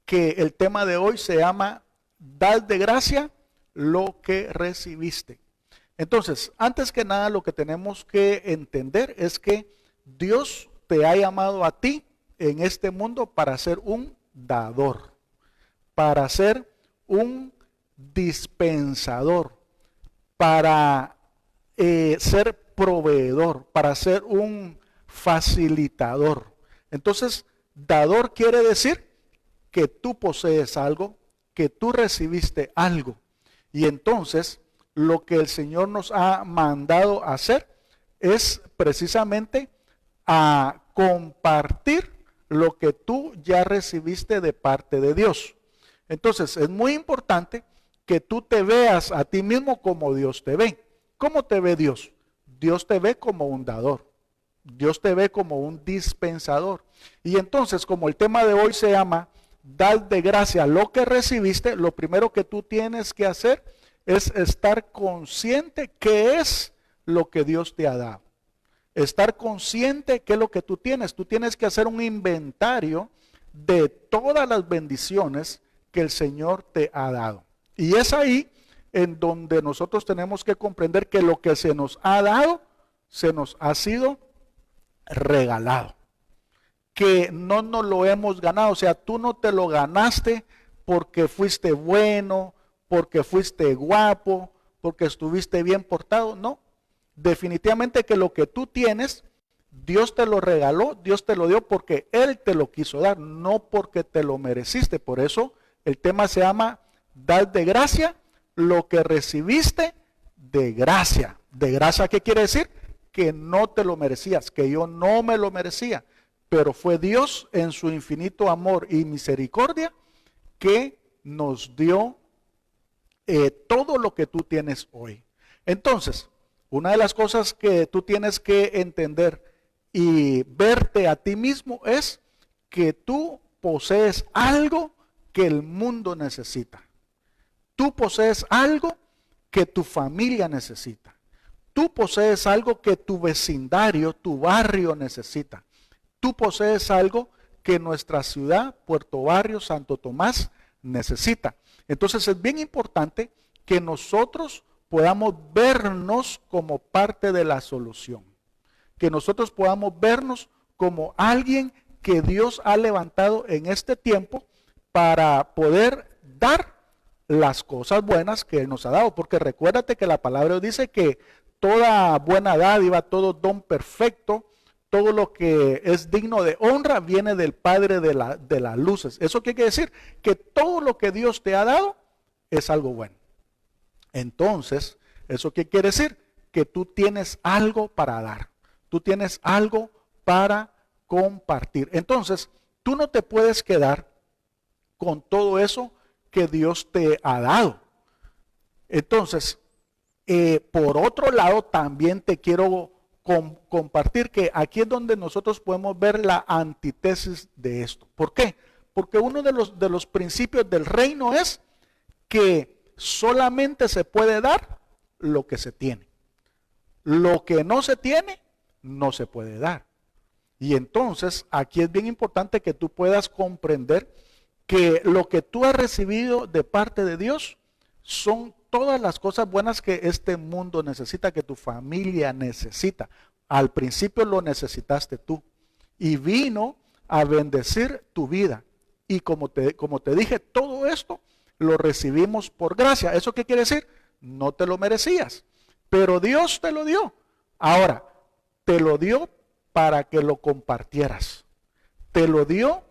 que el tema de hoy se llama Dar de gracia lo que recibiste. Entonces, antes que nada, lo que tenemos que entender es que Dios te ha llamado a ti en este mundo para ser un dador, para ser un dispensador, para ser proveedor, para ser un facilitador. Entonces, dador quiere decir que tú posees algo, que tú recibiste algo. Y entonces, lo que el Señor nos ha mandado a hacer es precisamente a compartir lo que tú ya recibiste de parte de Dios. Entonces, es muy importante que tú te veas a ti mismo como Dios te ve. ¿Cómo te ve Dios? Dios te ve como un dador. Dios te ve como un dispensador. Y entonces, como el tema de hoy se llama Dar de gracia lo que recibiste, lo primero que tú tienes que hacer es estar consciente qué es lo que Dios te ha dado. Estar consciente qué es lo que tú tienes. Tú tienes que hacer un inventario de todas las bendiciones que el Señor te ha dado. Y es ahí en donde nosotros tenemos que comprender que lo que se nos ha dado, se nos ha sido regalado. Que no nos lo hemos ganado. O sea, tú no te lo ganaste porque fuiste bueno, porque fuiste guapo, porque estuviste bien portado. No. Definitivamente que lo que tú tienes, Dios te lo regaló, Dios te lo dio porque Él te lo quiso dar, no porque te lo mereciste. Por eso el tema se llama Dar de gracia lo que recibiste de gracia. ¿De gracia qué quiere decir? Que no te lo merecías, que yo no me lo merecía. Pero fue Dios en su infinito amor y misericordia que nos dio todo lo que tú tienes hoy. Entonces, una de las cosas que tú tienes que entender y verte a ti mismo es que tú posees algo que el mundo necesita. Tú posees algo que tu familia necesita. Tú posees algo que tu vecindario, tu barrio necesita. Tú posees algo que nuestra ciudad, Puerto Barrio, Santo Tomás, necesita. Entonces es bien importante que nosotros podamos vernos como parte de la solución. Que nosotros podamos vernos como alguien que Dios ha levantado en este tiempo para poder dar las cosas buenas que Él nos ha dado. Porque recuérdate que la palabra dice que toda buena dádiva, todo don perfecto, todo lo que es digno de honra viene del Padre de las luces. ¿Eso qué quiere decir? Que todo lo que Dios te ha dado es algo bueno. Entonces, ¿eso qué quiere decir? Que tú tienes algo para dar. Tú tienes algo para compartir. Entonces, tú no te puedes quedar con todo eso que Dios te ha dado. Entonces, por otro lado, también te quiero compartir que aquí es donde nosotros podemos ver la antítesis de esto. ¿Por qué? Porque uno de los principios del reino es que solamente se puede dar lo que se tiene. Lo que no se tiene, no se puede dar. Y entonces, aquí es bien importante que tú puedas comprender que lo que tú has recibido de parte de Dios son todas las cosas buenas que este mundo necesita, que tu familia necesita. Al principio lo necesitaste tú y vino a bendecir tu vida. Y como te dije, todo esto lo recibimos por gracia. ¿Eso qué quiere decir? No te lo merecías, pero Dios te lo dio. Ahora, te lo dio para que lo compartieras. Te lo dio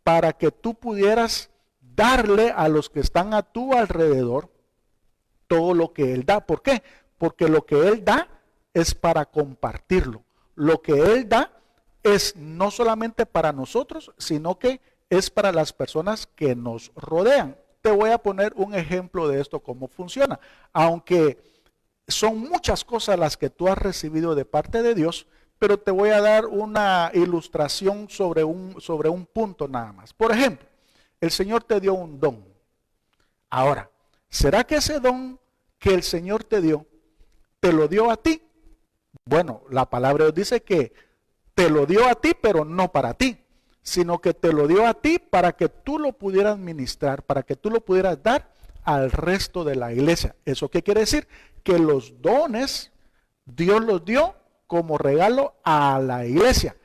para que tú pudieras darle a los que están a tu alrededor todo lo que Él da. ¿Por qué? Porque lo que Él da es para compartirlo. Lo que Él da es no solamente para nosotros, sino que es para las personas que nos rodean. Te voy a poner un ejemplo de esto, cómo funciona. Aunque son muchas cosas las que tú has recibido de parte de Dios, pero te voy a dar una ilustración sobre un punto nada más. Por ejemplo, el Señor te dio un don. Ahora, ¿será que ese don que el Señor te dio, te lo dio a ti? Bueno, la palabra dice que te lo dio a ti, pero no para ti. sino que te lo dio a ti para que tú lo pudieras ministrar, para que tú lo pudieras dar al resto de la iglesia. ¿Eso qué quiere decir? Que los dones Dios los dio como regalo a la iglesia,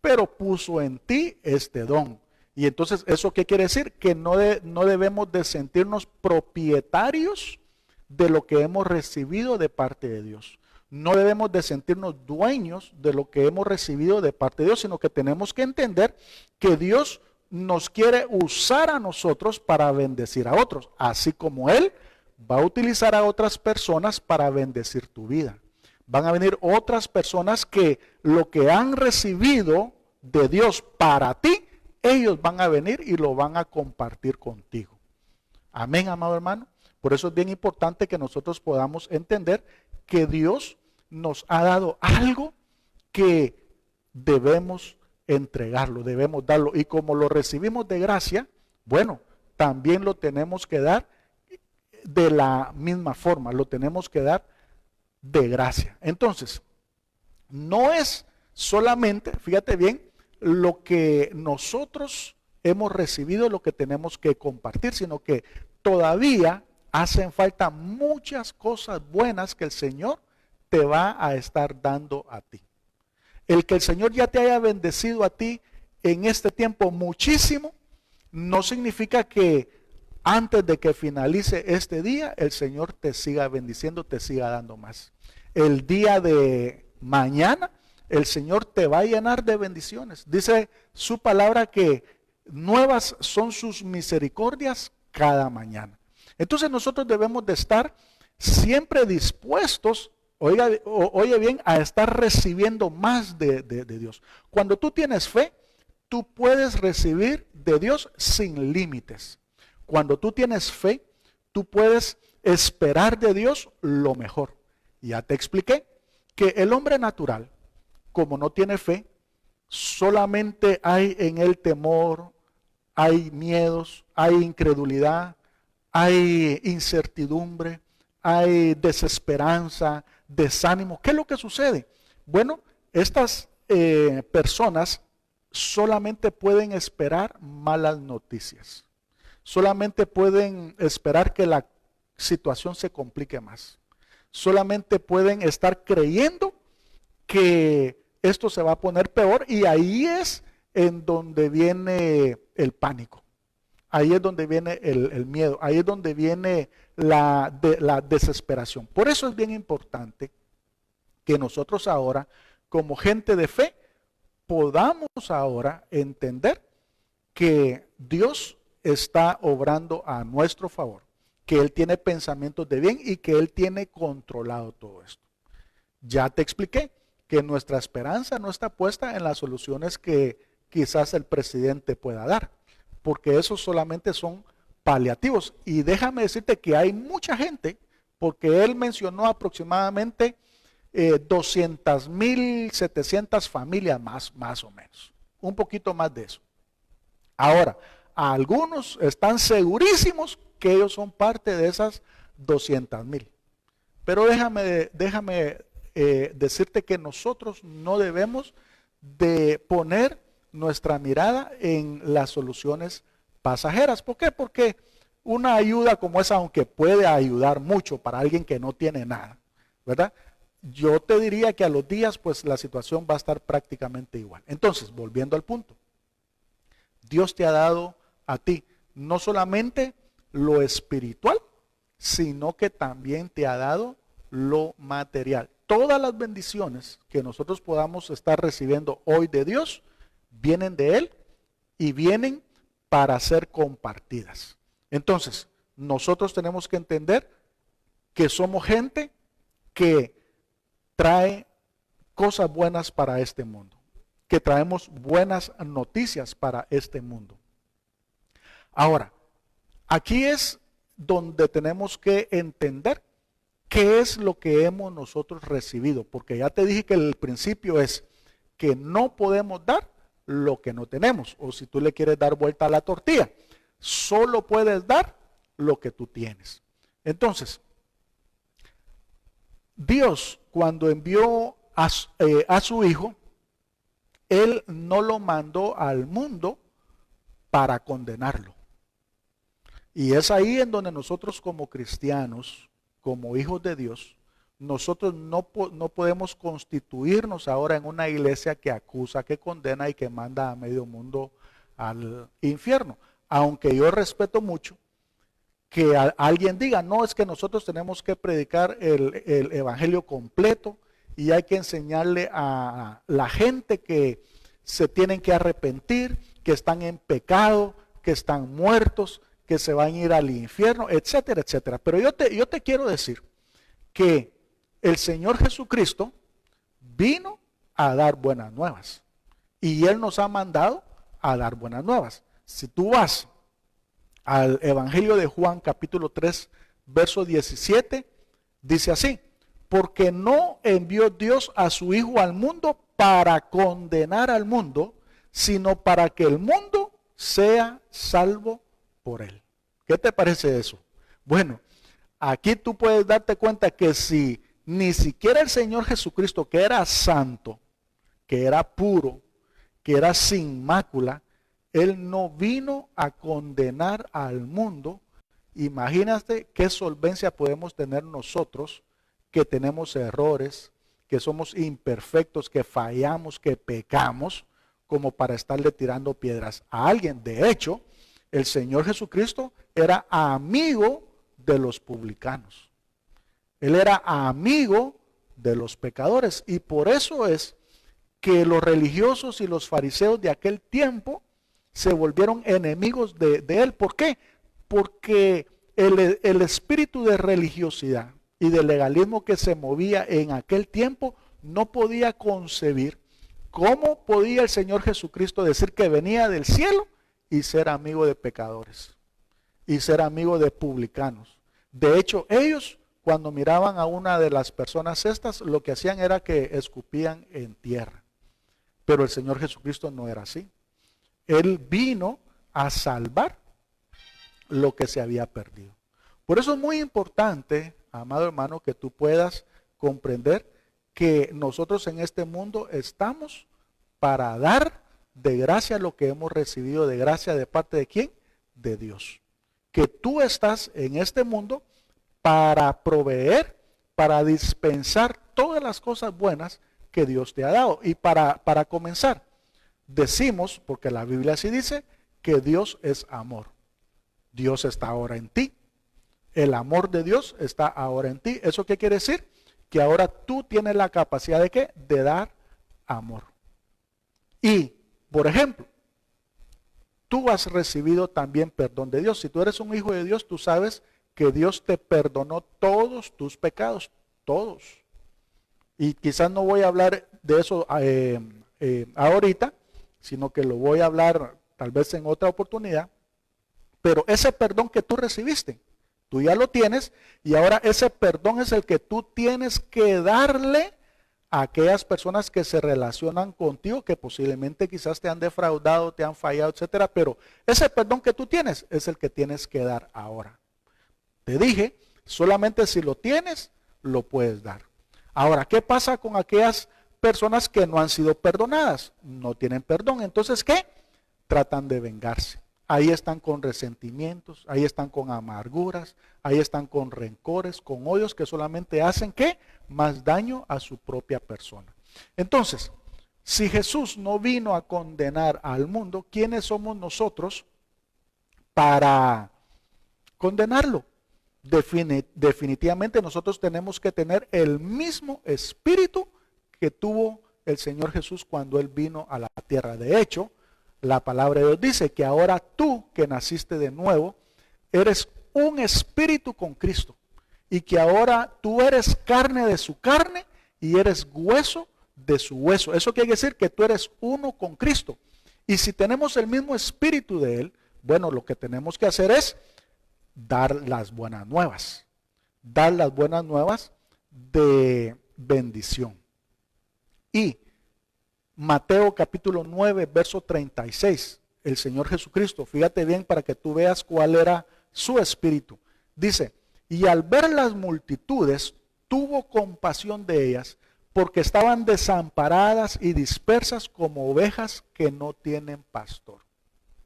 pero puso en ti este don. Y entonces, ¿eso qué quiere decir? Que no debemos de sentirnos propietarios de lo que hemos recibido de parte de Dios. No debemos de sentirnos dueños de lo que hemos recibido de parte de Dios, sino que tenemos que entender que Dios nos quiere usar a nosotros para bendecir a otros, así como Él va a utilizar a otras personas para bendecir tu vida. Van a venir otras personas que lo que han recibido de Dios para ti, ellos van a venir y lo van a compartir contigo. Amén, amado hermano. Por eso es bien importante que nosotros podamos entender que Dios nos ha dado algo que debemos entregarlo, debemos darlo. Y como lo recibimos de gracia, bueno, también lo tenemos que dar de la misma forma, lo tenemos que dar de gracia. Entonces, no es solamente, fíjate bien, lo que nosotros hemos recibido, lo que tenemos que compartir, sino que todavía hacen falta muchas cosas buenas que el Señor te va a estar dando a ti. El que el Señor ya te haya bendecido a ti en este tiempo muchísimo, no significa que antes de que finalice este día, el Señor te siga bendiciendo, te siga dando más. El día de mañana, el Señor te va a llenar de bendiciones. Dice su palabra que nuevas son sus misericordias cada mañana. Entonces nosotros debemos de estar siempre dispuestos, oye bien, a estar recibiendo más de Dios. Cuando tú tienes fe, tú puedes recibir de Dios sin límites. Cuando tú tienes fe, tú puedes esperar de Dios lo mejor. Ya te expliqué que el hombre natural, como no tiene fe, solamente hay en él temor, hay miedos, hay incredulidad, hay incertidumbre, hay desesperanza, desánimo. ¿Qué es lo que sucede? Bueno, estas personas solamente pueden esperar malas noticias. Solamente pueden esperar que la situación se complique más. Solamente pueden estar creyendo que esto se va a poner peor, y ahí es en donde viene el pánico. Ahí es donde viene el miedo, ahí es donde viene la desesperación. Por eso es bien importante que nosotros ahora, como gente de fe, podamos ahora entender que Dios está obrando a nuestro favor, que Él tiene pensamientos de bien y que Él tiene controlado todo esto. Ya te expliqué que nuestra esperanza no está puesta en las soluciones que quizás el presidente pueda dar, porque esos solamente son paliativos. Y déjame decirte que hay mucha gente, porque él mencionó aproximadamente 200,000, 700 familias más o menos, un poquito más de eso. Ahora, algunos están segurísimos que ellos son parte de esas 200,000. Pero déjame decirte que nosotros no debemos de poner nuestra mirada en las soluciones pasajeras. ¿Por qué? Porque una ayuda como esa, aunque puede ayudar mucho para alguien que no tiene nada, ¿verdad? Yo te diría que a los días, pues la situación va a estar prácticamente igual. Entonces, volviendo al punto, Dios te ha dado a ti no solamente lo espiritual, sino que también te ha dado lo material. Todas las bendiciones que nosotros podamos estar recibiendo hoy de Dios, vienen de Él y vienen para ser compartidas. Entonces, nosotros tenemos que entender que somos gente que trae cosas buenas para este mundo, que traemos buenas noticias para este mundo. Ahora, aquí es donde tenemos que entender qué es lo que hemos nosotros recibido, porque ya te dije que el principio es que no podemos dar lo que no tenemos, o si tú le quieres dar vuelta a la tortilla, solo puedes dar lo que tú tienes. Entonces, Dios, cuando envió a su Hijo, Él no lo mandó al mundo para condenarlo. Y es ahí en donde nosotros como cristianos, como hijos de Dios, nosotros no podemos constituirnos ahora en una iglesia que acusa, que condena y que manda a medio mundo al infierno. Aunque yo respeto mucho que alguien diga, no, es que nosotros tenemos que predicar el evangelio completo y hay que enseñarle a la gente que se tienen que arrepentir, que están en pecado, que están muertos, que se van a ir al infierno, etcétera, etcétera. Pero yo te quiero decir que el Señor Jesucristo vino a dar buenas nuevas y Él nos ha mandado a dar buenas nuevas. Si tú vas al Evangelio de Juan capítulo 3, verso 17, dice así: porque no envió Dios a su Hijo al mundo para condenar al mundo, sino para que el mundo sea salvo por él. ¿Qué te parece eso? Bueno, aquí tú puedes darte cuenta que si ni siquiera el Señor Jesucristo, que era santo, que era puro, que era sin mácula, Él no vino a condenar al mundo. Imagínate qué solvencia podemos tener nosotros, que tenemos errores, que somos imperfectos, que fallamos, que pecamos, como para estarle tirando piedras a alguien. De hecho, el Señor Jesucristo era amigo de los publicanos. Él era amigo de los pecadores. Y por eso es que los religiosos y los fariseos de aquel tiempo se volvieron enemigos de él. ¿Por qué? Porque el espíritu de religiosidad y de legalismo que se movía en aquel tiempo no podía concebir cómo podía el Señor Jesucristo decir que venía del cielo y ser amigo de pecadores y ser amigo de publicanos. De hecho, ellos cuando miraban a una de las personas estas, lo que hacían era que escupían en tierra. Pero el Señor Jesucristo no era así. Él vino a salvar lo que se había perdido. Por eso es muy importante, amado hermano, que tú puedas comprender que nosotros en este mundo estamos para dar de gracia lo que hemos recibido de gracia de parte de ¿quién? De Dios. Que tú estás en este mundo para proveer, para dispensar todas las cosas buenas que Dios te ha dado. Y para comenzar, decimos, porque la Biblia así dice, que Dios es amor. Dios está ahora en ti. El amor de Dios está ahora en ti. ¿Eso qué quiere decir? Que ahora tú tienes la capacidad de ¿qué? De dar amor. Y, por ejemplo, tú has recibido también perdón de Dios. Si tú eres un hijo de Dios, tú sabes que Dios te perdonó todos tus pecados, todos. Y quizás no voy a hablar de eso ahorita, sino que lo voy a hablar tal vez en otra oportunidad. Pero ese perdón que tú recibiste, tú ya lo tienes, y ahora ese perdón es el que tú tienes que darle a aquellas personas que se relacionan contigo, que posiblemente quizás te han defraudado, te han fallado, etcétera. Pero ese perdón que tú tienes es el que tienes que dar ahora. Te dije, solamente si lo tienes, lo puedes dar. Ahora, ¿qué pasa con aquellas personas que no han sido perdonadas? No tienen perdón. Entonces, ¿qué? Tratan de vengarse. Ahí están con resentimientos, ahí están con amarguras, ahí están con rencores, con odios que solamente hacen ¿qué? Más daño a su propia persona. Entonces, si Jesús no vino a condenar al mundo, ¿quiénes somos nosotros para condenarlo? Definitivamente nosotros tenemos que tener el mismo espíritu que tuvo el Señor Jesús cuando Él vino a la tierra. De hecho, la palabra de Dios dice que ahora tú que naciste de nuevo, eres un espíritu con Cristo. Y que ahora tú eres carne de su carne y eres hueso de su hueso. Eso quiere decir que tú eres uno con Cristo. Y si tenemos el mismo espíritu de Él, bueno, lo que tenemos que hacer es dar las buenas nuevas. Dar las buenas nuevas de bendición. Y Mateo capítulo 9, verso 36, el Señor Jesucristo, fíjate bien para que tú veas cuál era su espíritu. Dice, y al ver las multitudes, tuvo compasión de ellas, porque estaban desamparadas y dispersas como ovejas que no tienen pastor.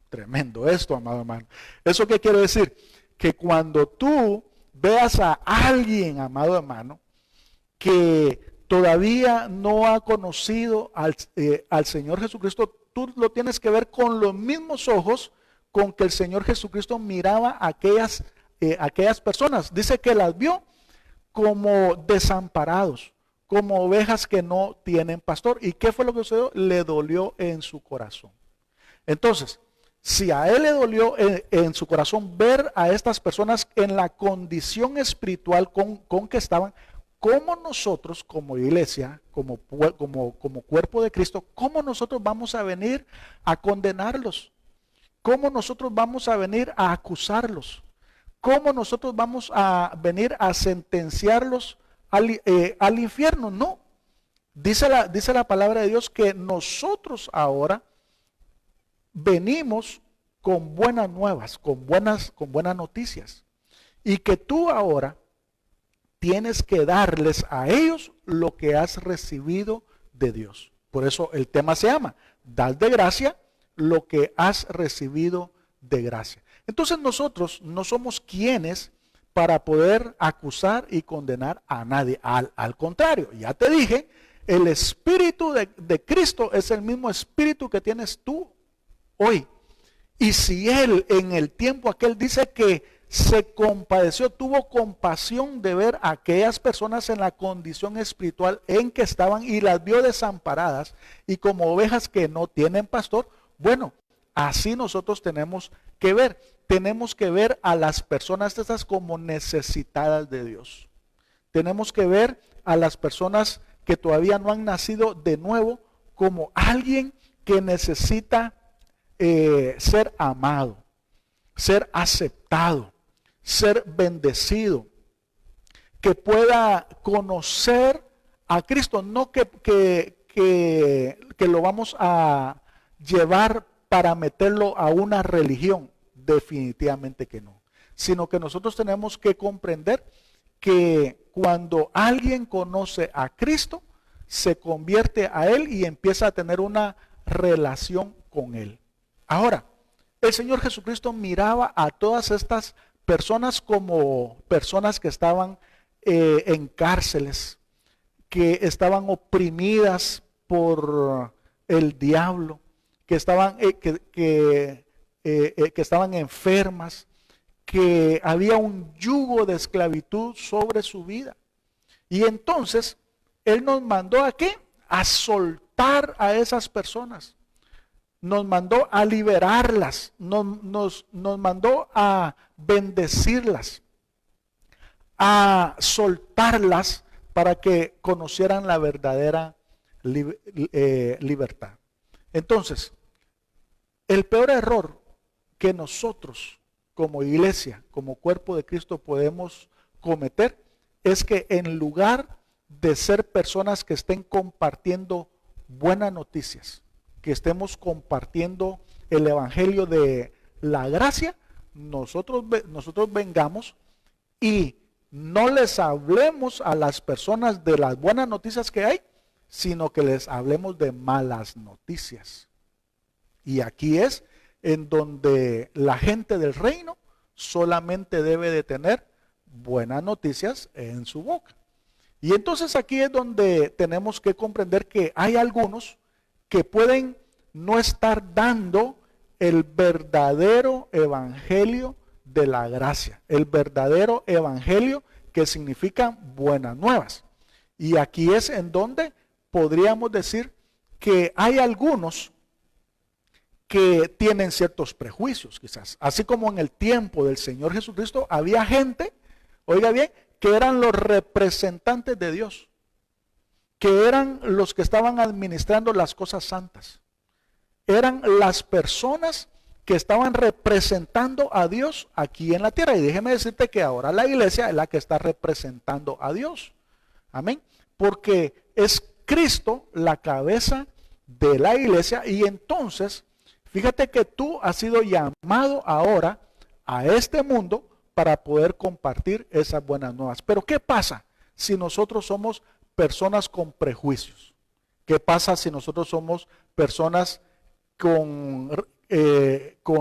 Tremendo esto, amado hermano. ¿Eso qué quiere decir? Que cuando tú veas a alguien, amado hermano, que todavía no ha conocido al Señor Jesucristo, tú lo tienes que ver con los mismos ojos con que el Señor Jesucristo miraba a aquellas personas. Dice que las vio como desamparados, como ovejas que no tienen pastor. ¿Y qué fue lo que sucedió? Le dolió en su corazón. Entonces, si a él le dolió en su corazón ver a estas personas en la condición espiritual con que estaban, ¿cómo nosotros como iglesia, como cuerpo de Cristo, cómo nosotros vamos a venir a condenarlos? ¿Cómo nosotros vamos a venir a acusarlos? ¿Cómo nosotros vamos a venir a sentenciarlos al infierno? No. Dice la palabra de Dios que nosotros ahora venimos con buenas nuevas, con buenas noticias. Y que tú ahora tienes que darles a ellos lo que has recibido de Dios. Por eso el tema se llama, dad de gracia lo que has recibido de gracia. Entonces nosotros no somos quienes para poder acusar y condenar a nadie. Al contrario, ya te dije, el Espíritu de Cristo es el mismo Espíritu que tienes tú hoy. Y si Él en el tiempo aquel dice que se compadeció, tuvo compasión de ver a aquellas personas en la condición espiritual en que estaban y las vio desamparadas y como ovejas que no tienen pastor, bueno, así nosotros tenemos que ver. Tenemos que ver a las personas estas como necesitadas de Dios. Tenemos que ver a las personas que todavía no han nacido de nuevo como alguien que necesita ser amado, ser aceptado, ser bendecido, que pueda conocer a Cristo, no que lo vamos a llevar para meterlo a una religión, definitivamente que no, sino que nosotros tenemos que comprender que cuando alguien conoce a Cristo, se convierte a Él y empieza a tener una relación con Él. Ahora, el Señor Jesucristo miraba a todas estas personas como personas que estaban en cárceles, que estaban oprimidas por el diablo, que estaban enfermas, que había un yugo de esclavitud sobre su vida. Y entonces, Él nos mandó ¿a qué? A soltar a esas personas. Nos mandó a liberarlas, nos mandó a bendecirlas, a soltarlas para que conocieran la verdadera libertad. Entonces, el peor error que nosotros como iglesia, como cuerpo de Cristo podemos cometer es que en lugar de ser personas que estén compartiendo buenas noticias, que estemos compartiendo el evangelio de la gracia, nosotros vengamos y no les hablemos a las personas de las buenas noticias que hay, sino que les hablemos de malas noticias. Y aquí es en donde la gente del reino solamente debe de tener buenas noticias en su boca. Y entonces aquí es donde tenemos que comprender que hay algunos que pueden no estar dando el verdadero evangelio de la gracia, el verdadero evangelio que significa buenas nuevas. Y aquí es en donde podríamos decir que hay algunos que tienen ciertos prejuicios quizás, así como en el tiempo del Señor Jesucristo había gente, oiga bien, que eran los representantes de Dios, que eran los que estaban administrando las cosas santas, eran las personas que estaban representando a Dios aquí en la tierra. Y déjeme decirte que ahora la iglesia es la que está representando a Dios, amén, porque es Cristo la cabeza de la iglesia. Y entonces fíjate que tú has sido llamado ahora a este mundo para poder compartir esas buenas nuevas. Pero ¿qué pasa si nosotros somos personas con prejuicios. ¿Qué pasa si nosotros somos personas con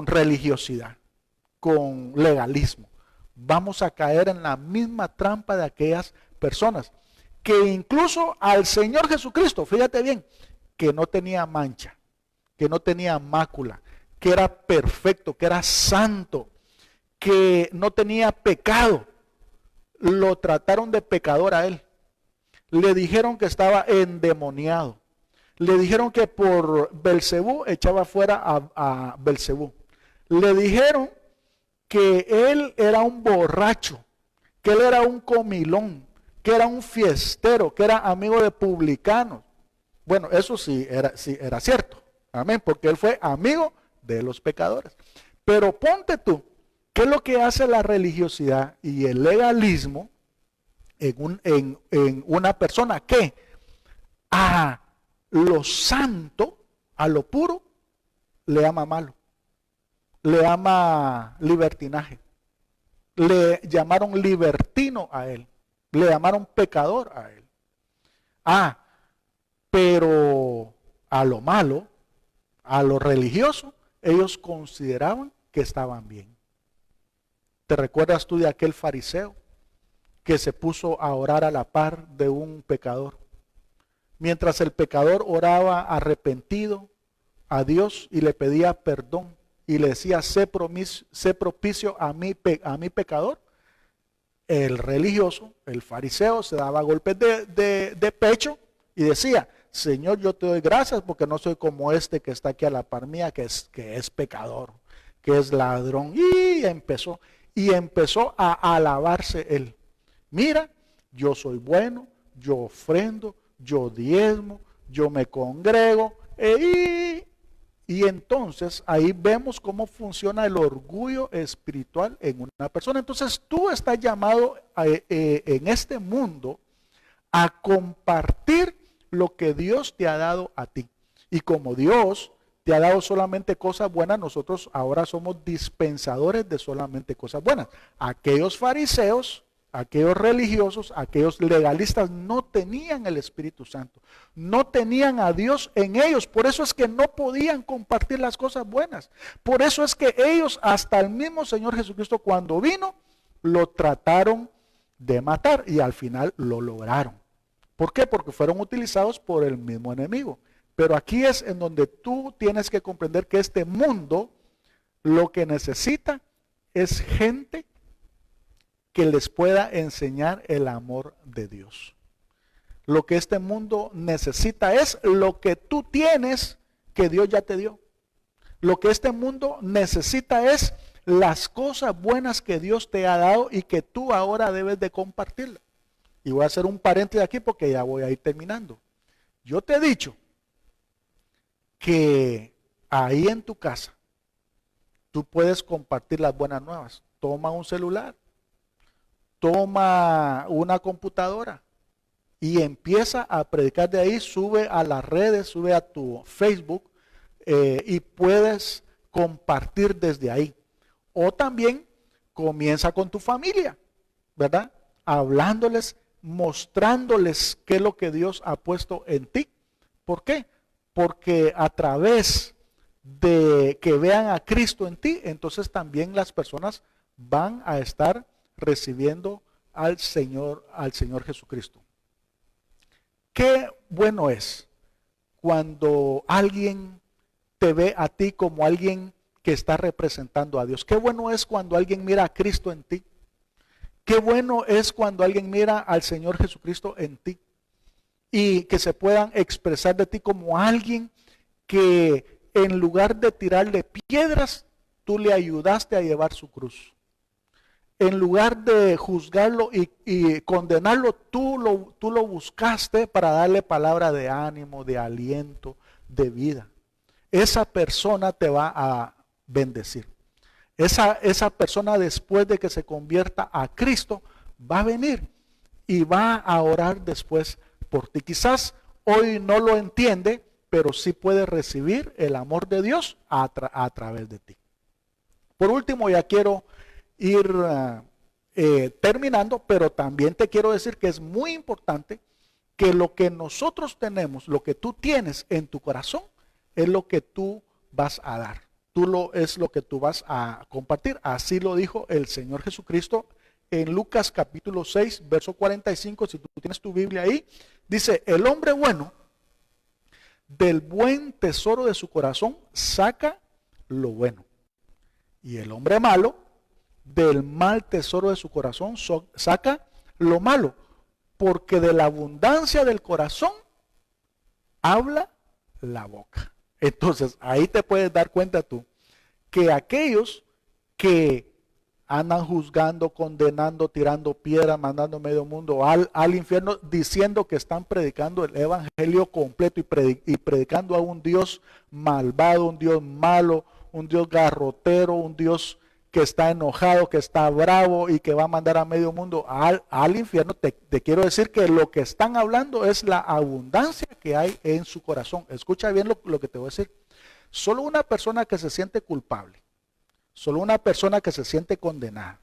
religiosidad, con legalismo? Vamos a caer en la misma trampa de aquellas personas que incluso al Señor Jesucristo, fíjate bien, que no tenía mancha, que no tenía mácula, que era perfecto, que era santo, que no tenía pecado, lo trataron de pecador a él. Le dijeron que estaba endemoniado. Le dijeron que por Belcebú echaba fuera a Belcebú. Le dijeron que él era un borracho, que él era un comilón, que era un fiestero, que era amigo de publicanos. Bueno, eso sí era cierto. Amén, porque él fue amigo de los pecadores. Pero ponte tú, ¿qué es lo que hace la religiosidad y el legalismo en una persona que a lo santo, a lo puro, le ama malo, le ama libertinaje, le llamaron libertino a él, le llamaron pecador a él? Pero a lo malo, a lo religioso, ellos consideraban que estaban bien. ¿Te recuerdas tú de aquel fariseo que se puso a orar a la par de un pecador? Mientras el pecador oraba arrepentido a Dios y le pedía perdón y le decía, sé propicio a mi pecador, el religioso, el fariseo, se daba golpes de pecho y decía, Señor, yo te doy gracias porque no soy como este que está aquí a la par mía, que es pecador, que es ladrón. Y empezó a alabarse él. Mira, yo soy bueno, yo ofrendo, yo diezmo, yo me congrego. Y entonces ahí vemos cómo funciona el orgullo espiritual en una persona. Entonces tú estás llamado en este mundo a compartir lo que Dios te ha dado a ti. Y como Dios te ha dado solamente cosas buenas, nosotros ahora somos dispensadores de solamente cosas buenas. Aquellos fariseos, aquellos religiosos, aquellos legalistas no tenían el Espíritu Santo, no tenían a Dios en ellos, por eso es que no podían compartir las cosas buenas. Por eso es que ellos, hasta el mismo Señor Jesucristo cuando vino, lo trataron de matar y al final lo lograron. ¿Por qué? Porque fueron utilizados por el mismo enemigo. Pero aquí es en donde tú tienes que comprender que este mundo lo que necesita es gente que les pueda enseñar el amor de Dios. Lo que este mundo necesita es lo que tú tienes que Dios ya te dio. Lo que este mundo necesita es las cosas buenas que Dios te ha dado y que tú ahora debes de compartirlas. Y voy a hacer un paréntesis aquí porque ya voy a ir terminando. Yo te he dicho que ahí en tu casa tú puedes compartir las buenas nuevas. Toma un celular, toma una computadora y empieza a predicar de ahí, sube a las redes, sube a tu Facebook y puedes compartir desde ahí. O también comienza con tu familia, ¿verdad? Hablándoles, mostrándoles qué es lo que Dios ha puesto en ti. ¿Por qué? Porque a través de que vean a Cristo en ti, entonces también las personas van a estar recibiendo al Señor Jesucristo. Qué bueno es cuando alguien te ve a ti como alguien que está representando a Dios. Qué bueno es cuando alguien mira a Cristo en ti. Qué bueno es cuando alguien mira al Señor Jesucristo en ti y que se puedan expresar de ti como alguien que en lugar de tirarle piedras, tú le ayudaste a llevar su cruz. En lugar de juzgarlo y condenarlo, tú lo buscaste para darle palabra de ánimo, de aliento, de vida. Esa persona te va a bendecir. Esa persona, después de que se convierta a Cristo, va a venir y va a orar después por ti. Quizás hoy no lo entiende, pero sí puede recibir el amor de Dios a través de ti. Por último, ya quiero ir terminando, pero también te quiero decir que es muy importante que lo que nosotros tenemos, lo que tú tienes en tu corazón, es lo que tú vas a dar. Es lo que tú vas a compartir. Así lo dijo el Señor Jesucristo en Lucas capítulo 6, verso 45. Si tú tienes tu Biblia ahí, dice: el hombre bueno del buen tesoro de su corazón saca lo bueno, y el hombre malo del mal tesoro de su corazón saca lo malo, porque de la abundancia del corazón habla la boca. Entonces, ahí te puedes dar cuenta tú que aquellos que andan juzgando, condenando, tirando piedras, mandando medio mundo al infierno, diciendo que están predicando el evangelio completo y predicando a un Dios malvado, un Dios malo, un Dios garrotero, un Dios que está enojado, que está bravo y que va a mandar a medio mundo al infierno. Te quiero decir que lo que están hablando es la abundancia que hay en su corazón. Escucha bien lo que te voy a decir. Solo una persona que se siente culpable, solo una persona que se siente condenada,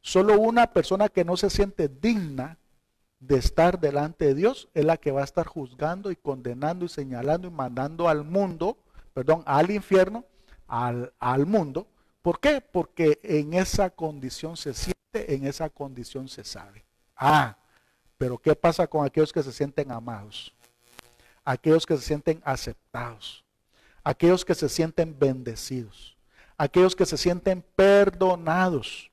solo una persona que no se siente digna de estar delante de Dios es la que va a estar juzgando y condenando y señalando y mandando al mundo, al infierno, al mundo. ¿Por qué? Porque en esa condición se siente, en esa condición se sabe. Pero ¿qué pasa con aquellos que se sienten amados? Aquellos que se sienten aceptados, aquellos que se sienten bendecidos, aquellos que se sienten perdonados,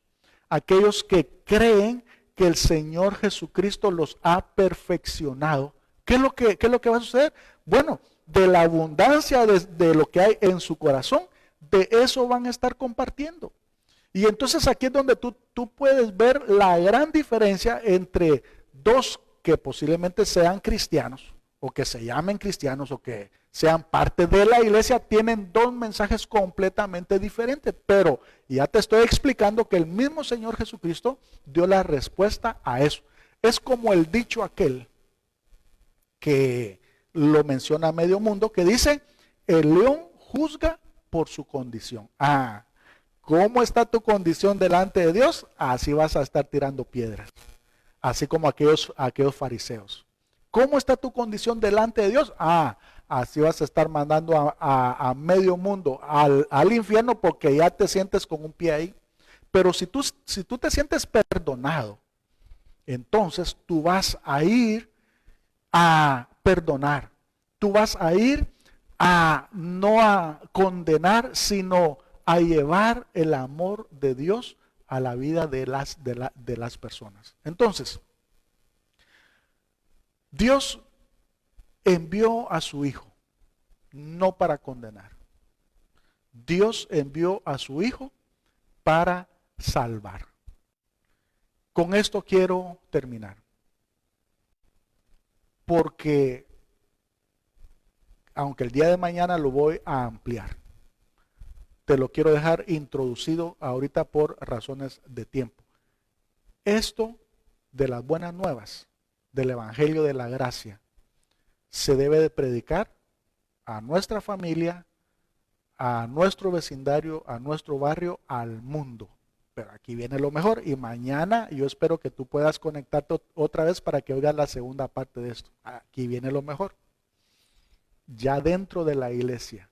aquellos que creen que el Señor Jesucristo los ha perfeccionado. ¿Qué es lo que va a suceder? Bueno, de la abundancia de lo que hay en su corazón, de eso van a estar compartiendo. Y entonces aquí es donde tú puedes ver la gran diferencia entre dos que posiblemente sean cristianos, o que se llamen cristianos, o que sean parte de la iglesia. Tienen dos mensajes completamente diferentes, pero ya te estoy explicando que el mismo Señor Jesucristo dio la respuesta a eso. Es como el dicho aquel que lo menciona medio mundo, que dice: el león juzga por su condición. ¿Cómo está tu condición delante de Dios? Así vas a estar tirando piedras, así como aquellos fariseos. ¿Cómo está tu condición delante de Dios? Así vas a estar mandando a medio mundo al infierno, porque ya te sientes con un pie ahí. Pero si tú te sientes perdonado, entonces tú vas a ir a perdonar. Tú vas a ir no a condenar, sino a llevar el amor de Dios a la vida de las personas. Entonces, Dios envió a su Hijo, no para condenar. Dios envió a su Hijo para salvar. Con esto quiero terminar, porque aunque el día de mañana lo voy a ampliar, te lo quiero dejar introducido ahorita por razones de tiempo. Esto de las buenas nuevas, del Evangelio de la Gracia, se debe de predicar a nuestra familia, a nuestro vecindario, a nuestro barrio, al mundo. Pero aquí viene lo mejor, y mañana yo espero que tú puedas conectarte otra vez para que oigas la segunda parte de esto. Aquí viene lo mejor. Ya dentro de la iglesia,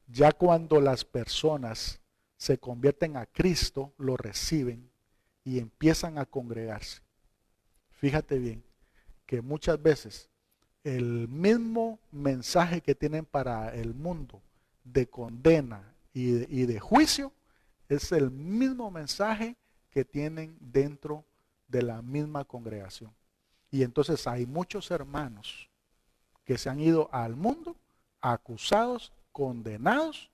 ya cuando las personas se convierten a Cristo, lo reciben y empiezan a congregarse. Fíjate bien que muchas veces el mismo mensaje que tienen para el mundo de condena y de juicio es el mismo mensaje que tienen dentro de la misma congregación. Y entonces hay muchos hermanos que se han ido al mundo acusados, condenados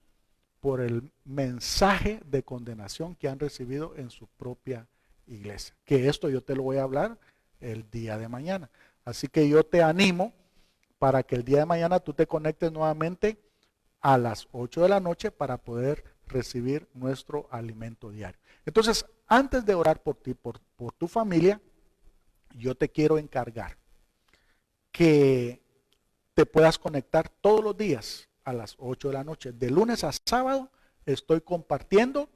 por el mensaje de condenación que han recibido en su propia iglesia. Que esto yo te lo voy a hablar el día de mañana. Así que yo te animo para que el día de mañana tú te conectes nuevamente a las 8 de la noche para poder recibir nuestro alimento diario. Entonces, antes de orar por ti, por tu familia, yo te quiero encargar que te puedas conectar todos los días a las 8 de la noche. De lunes a sábado estoy compartiendo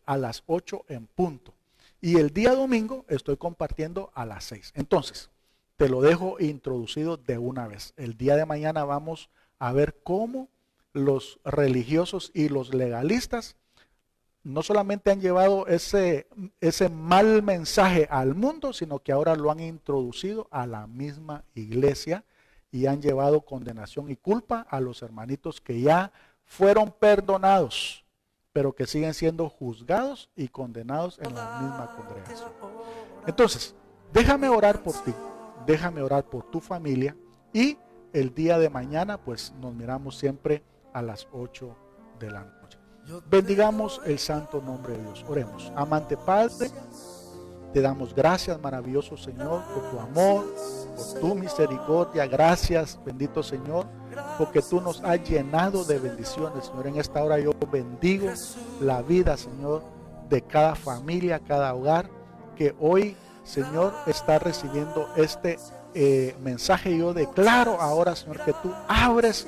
a las 8 en punto. Y el día domingo estoy compartiendo a las 6. Entonces, te lo dejo introducido de una vez. El día de mañana vamos a ver cómo los religiosos y los legalistas no solamente han llevado ese mal mensaje al mundo, sino que ahora lo han introducido a la misma iglesia y han llevado condenación y culpa a los hermanitos que ya fueron perdonados, pero que siguen siendo juzgados y condenados en la misma congregación. Entonces, déjame orar por ti, déjame orar por tu familia, y el día de mañana pues nos miramos siempre a las 8 de la noche. Bendigamos el santo nombre de Dios. Oremos. Amante Padre, te damos gracias, maravilloso Señor, por tu amor, por tu misericordia. Gracias, bendito Señor, porque tú nos has llenado de bendiciones, Señor. En esta hora yo bendigo la vida, Señor, de cada familia, cada hogar que hoy, Señor, está recibiendo este mensaje. Yo declaro ahora, Señor, que tú abres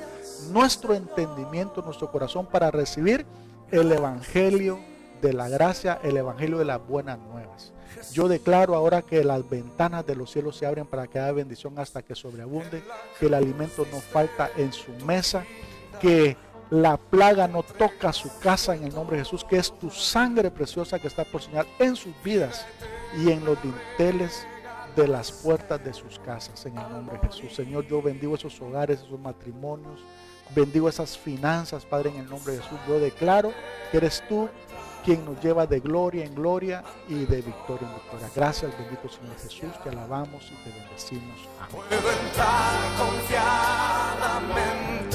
nuestro entendimiento, nuestro corazón para recibir el evangelio de la gracia, el evangelio de las buenas nuevas. Yo declaro ahora que las ventanas de los cielos se abren para que haya bendición hasta que sobreabunde, que el alimento no falta en su mesa, que la plaga no toca su casa en el nombre de Jesús, que es tu sangre preciosa que está por señal en sus vidas y en los dinteles de las puertas de sus casas, en el nombre de Jesús. Señor, yo bendigo esos hogares, esos matrimonios, bendigo esas finanzas, Padre, en el nombre de Jesús. Yo declaro que eres tú quien nos lleva de gloria en gloria y de victoria en victoria. Gracias, bendito Señor Jesús, te alabamos y te bendecimos. Amén.